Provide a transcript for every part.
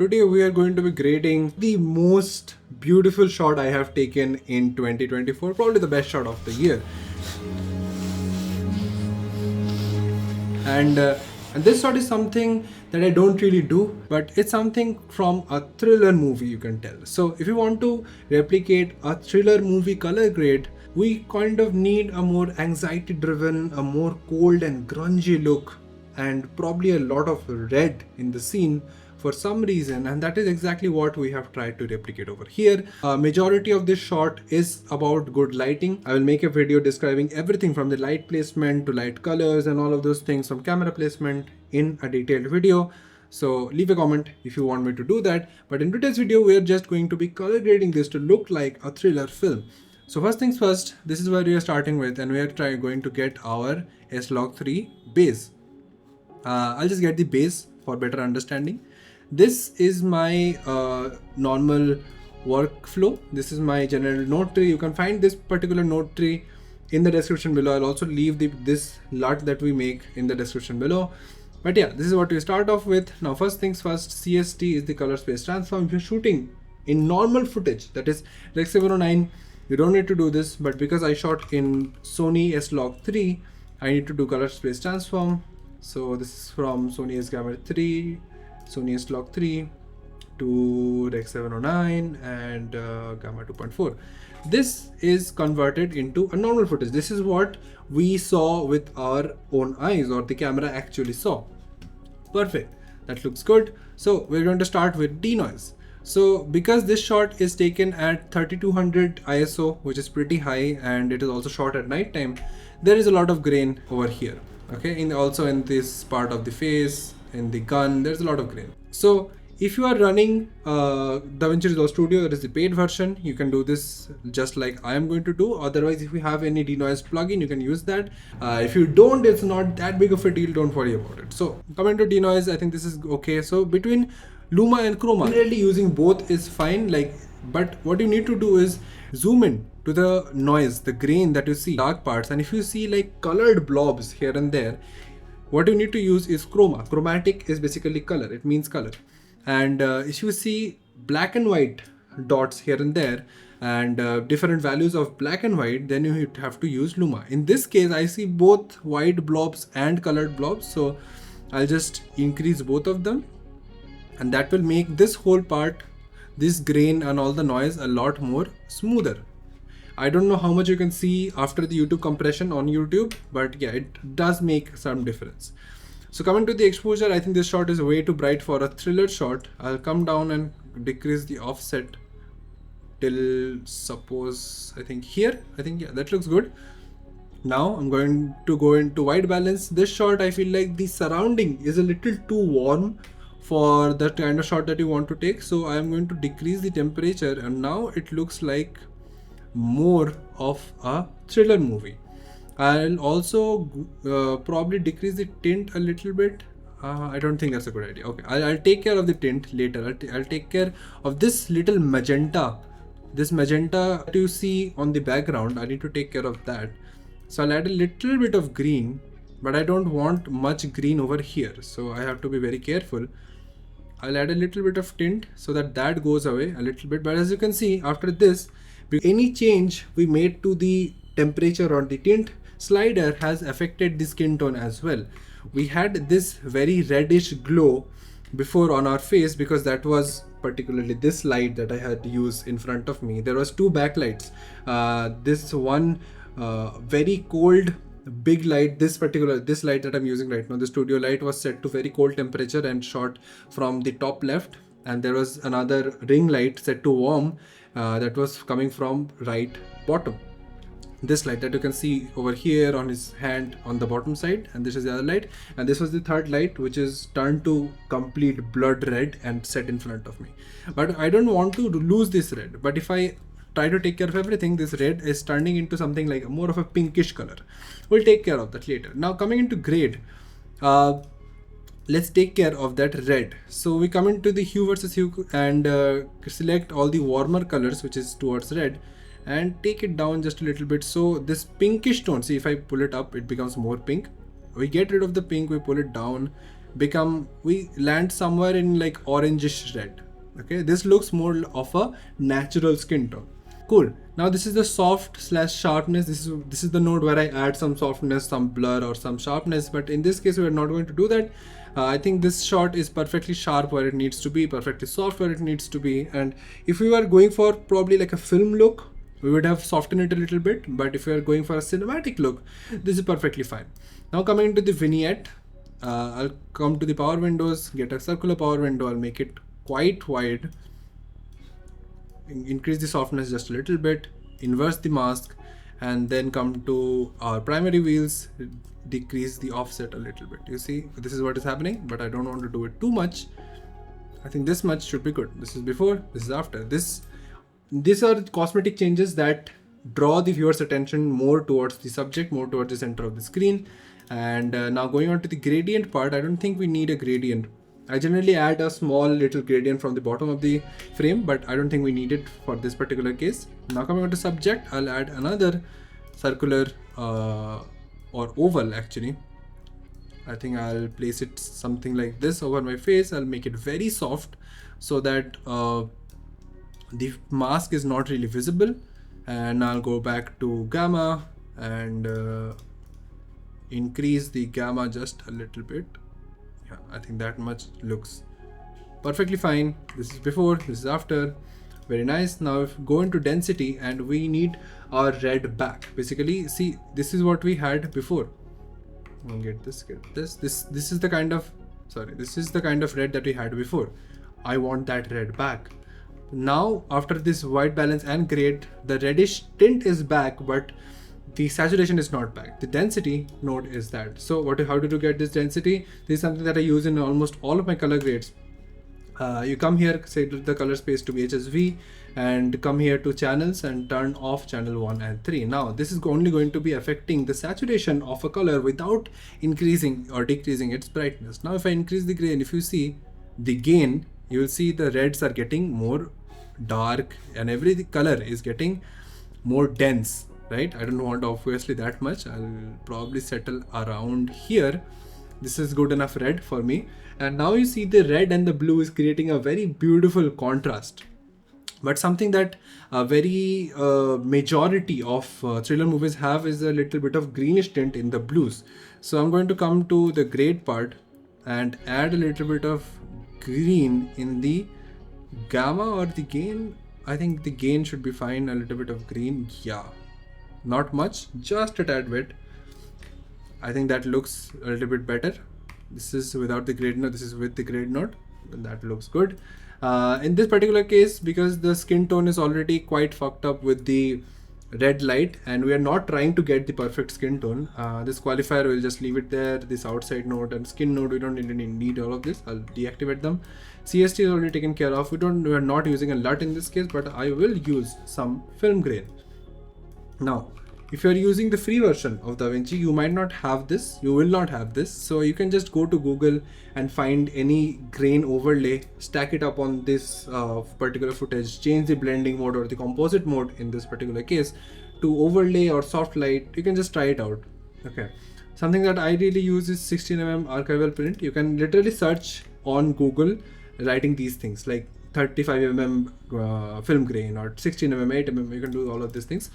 Today we are going to be grading the most beautiful shot I have taken in 2024, probably the best shot of the year. And this shot is something that I don't really do, but it's something from a thriller movie, you can tell. So if you want to replicate a thriller movie color grade, we kind of need a more anxiety driven, a more cold and grungy look, and probably a lot of red in the scene for some reason, and that is exactly what we have tried to replicate over here. Majority of this shot is about good lighting. I will make a video describing everything from the light placement to light colors and all of those things from camera placement in a detailed video. So leave a comment if you want me to do that. But in today's video, we are just going to be color grading this to look like a thriller film. So first things first, this is where we are starting with, and we are going to get our S-Log3 base. I'll just get the base for better understanding. This is my normal workflow. This is my general note tree. You can find this particular note tree in the description below. I'll also leave this LUT that we make in the description below. But yeah, this is what we start off with. Now first things first, CST is the color space transform. If you're shooting in normal footage, that is Rec. 709, you don't need to do this, but because I shot in Sony S-Log3, I need to do color space transform. So this is from Sony S-Gamma 3, Sony S-Log3 to Rec. 709 and Gamma 2.4. This is converted into a normal footage. This is what we saw with our own eyes, or the camera actually saw. Perfect, that looks good. So we're going to start with denoise. So because this shot is taken at 3200 ISO, which is pretty high, and it is also shot at night time, there is a lot of grain over here. Okay, also in this part of the face, in the gun, there's a lot of grain. So if you are running Davinci Resolve Studio, that is the paid version, you can do this just like I am going to do. Otherwise, if you have any denoise plugin, you can use that. If you don't, it's not that big of a deal, don't worry about it. So coming to denoise, I think this is okay. So between Luma and Chroma, generally using both is fine. But what you need to do is zoom in to the noise, the grain that you see, dark parts, and if you see like colored blobs here and there, what you need to use is chroma. Chromatic is basically color, it means color. And if you see black and white dots here and there, and different values of black and white, then you have to use Luma. In this case, I see both white blobs and colored blobs, so I'll just increase both of them, and that will make this whole part, this grain and all the noise, a lot more smoother. I don't know how much you can see after the YouTube compression on YouTube, but yeah, it does make some difference. So coming to the exposure, I think this shot is way too bright for a thriller shot. I'll come down and decrease the offset till, suppose, I think here. I think, yeah, that looks good. Now I'm going to go into white balance. This shot, I feel like the surrounding is a little too warm for the kind of shot that you want to take. So I'm going to decrease the temperature, and now it looks like more of a thriller movie. I'll also probably decrease the tint a little bit. I don't think that's a good idea. Okay, I'll take care of the tint later. I'll take care of this little magenta. This magenta that you see on the background, I need to take care of that. So I'll add a little bit of green, but I don't want much green over here, so I have to be very careful. I'll add a little bit of tint so that goes away a little bit. But as you can see, after this, any change we made to the temperature or the tint slider has affected the skin tone as well. We had this very reddish glow before on our face because that was particularly this light that I had used in front of me. There was two backlights. This one very cold big light, this light that I'm using right now, the studio light, was set to very cold temperature and shot from the top left, and there was another ring light set to warm that was coming from right bottom. This light that you can see over here on his hand on the bottom side, and this is the other light, and this was the third light, which is turned to complete blood red and set in front of me. But I don't want to lose this red, but if I try to take care of everything, this red is turning into something like more of a pinkish color. We'll take care of that later. Now coming into grade, let's take care of that red. So we come into the hue versus hue and select all the warmer colors, which is towards red, and take it down just a little bit. So this pinkish tone, see, if I pull it up, it becomes more pink. We get rid of the pink, we pull it down, we land somewhere in like orangish red. Okay, this looks more of a natural skin tone. Cool. Now this is the soft slash sharpness. This is the node where I add some softness, some blur or some sharpness, but in this case we are not going to do that. I think this shot is perfectly sharp where it needs to be, perfectly soft where it needs to be. And if we were going for probably like a film look, we would have softened it a little bit, but if we are going for a cinematic look, this is perfectly fine. Now coming to the vignette, I'll come to the power windows, get a circular power window, I'll make it quite wide, increase the softness just a little bit, inverse the mask, and then come to our primary wheels, decrease the offset a little bit. You see, this is what is happening, but I don't want to do it too much. I think this much should be good. This is before, this is after. These are cosmetic changes that draw the viewer's attention more towards the subject, more towards the center of the screen. And now going on to the gradient part, I don't think we need a gradient. I generally add a small little gradient from the bottom of the frame, but I don't think we need it for this particular case. Now coming on to subject, I'll add another circular or oval actually. I think I'll place it something like this over my face. I'll make it very soft so that the mask is not really visible. And I'll go back to gamma and increase the gamma just a little bit. Yeah, I think that much looks perfectly fine. This is before, this is after. Very nice. Now if we go into density and we need our red back. Basically, see, this is what we had before. Get this. This is the kind of, this is the kind of red that we had before. I want that red back. Now after this white balance and grade, the reddish tint is back, but the saturation is not back. The density node is that. So how did you get this density? This is something that I use in almost all of my color grades. You come here, set the color space to HSV, and come here to channels and turn off channel 1 and 3. Now this is only going to be affecting the saturation of a color without increasing or decreasing its brightness. Now if I increase the grain, if you see the gain, you will see the reds are getting more dark and every color is getting more dense. Right? I don't want obviously that much. I'll probably settle around here. This is good enough red for me. And now you see the red and the blue is creating a very beautiful contrast. But something that a very majority of thriller movies have is a little bit of greenish tint in the blues. So I'm going to come to the grade part and add a little bit of green in the gamma or the gain. I think the gain should be fine. A little bit of green. Yeah. Not much, just a tad bit. I think that looks a little bit better. This is without the grade node, this is with the grade node. That looks good. In this particular case, because the skin tone is already quite fucked up with the red light and we are not trying to get the perfect skin tone, this qualifier will just leave it there. This outside node and skin node, we don't need all of this. I'll deactivate them. CST is already taken care of. We are not using a LUT in this case, but I will use some film grain. Now, if you're using the free version of Davinci, you might not have this, you will not have this. So you can just go to Google and find any grain overlay, stack it up on this particular footage, change the blending mode or the composite mode in this particular case to overlay or soft light. You can just try it out. Okay. Something that I really use is 16mm archival print. You can literally search on Google writing these things like 35mm film grain or 16mm, 8mm, you can do all of these things.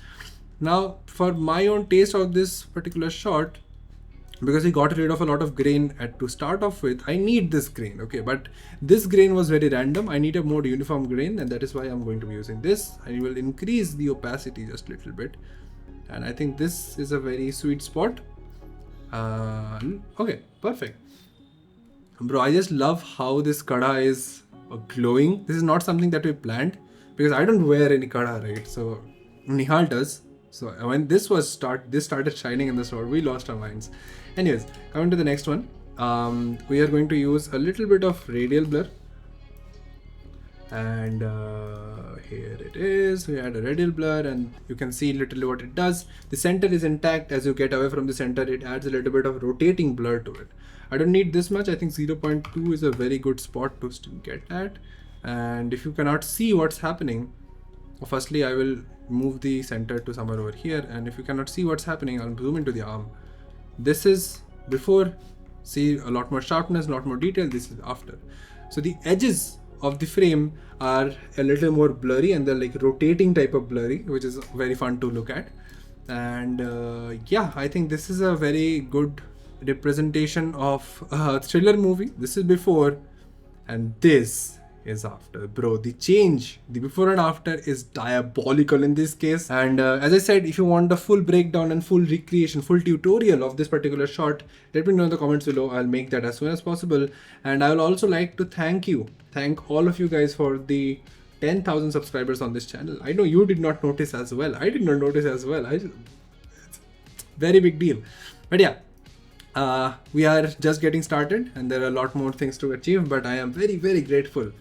Now for my own taste of this particular shot, because we got rid of a lot of grain to start off with, I need this grain, okay, but this grain was very random. I need a more uniform grain and that is why I'm going to be using this. I will increase the opacity just a little bit and I think this is a very sweet spot. Okay, perfect. Bro, I just love how this kada is glowing. This is not something that we planned because I don't wear any kada, right? So Nihal does. So when this started shining in the store, we lost our minds. Anyways, coming to the next one, we are going to use a little bit of radial blur. And here it is. We add a radial blur and you can see literally what it does. The center is intact. As you get away from the center, it adds a little bit of rotating blur to it. I don't need this much. I think 0.2 is a very good spot to get at. And if you cannot see what's happening, firstly, I will move the center to somewhere over here. And if you cannot see what's happening, I'll zoom into the arm. This is before, See a lot more sharpness, a lot more detail. This is after. So the edges of the frame are a little more blurry, and they're like rotating type of blurry, which is very fun to look at. And yeah, I think this is a very good representation of a thriller movie. This is before, and this is after. Bro, the change, the before and after is diabolical in this case. And as I said, if you want the full breakdown and full recreation, full tutorial of this particular shot, let me know in the comments below. I'll make that as soon as possible. And I will also like to thank all of you guys for the 10,000 subscribers on this channel. I know you did not notice as well. I did not notice as well. It's very big deal. But yeah, we are just getting started, and there are a lot more things to achieve, but I am very, very grateful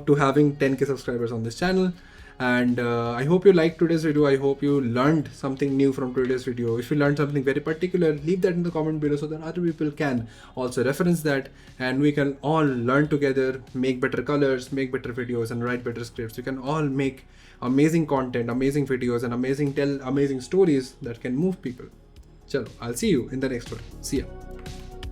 to having 10k subscribers on this channel. And I hope you liked today's video. I hope you learned something new from today's video. If you learned something very particular, leave that in the comment below so that other people can also reference that, and we can all learn together, make better colors, make better videos, and write better scripts. We can all make amazing content, amazing videos, and tell amazing stories that can move people. Chalo, I'll see you in the next one. See ya.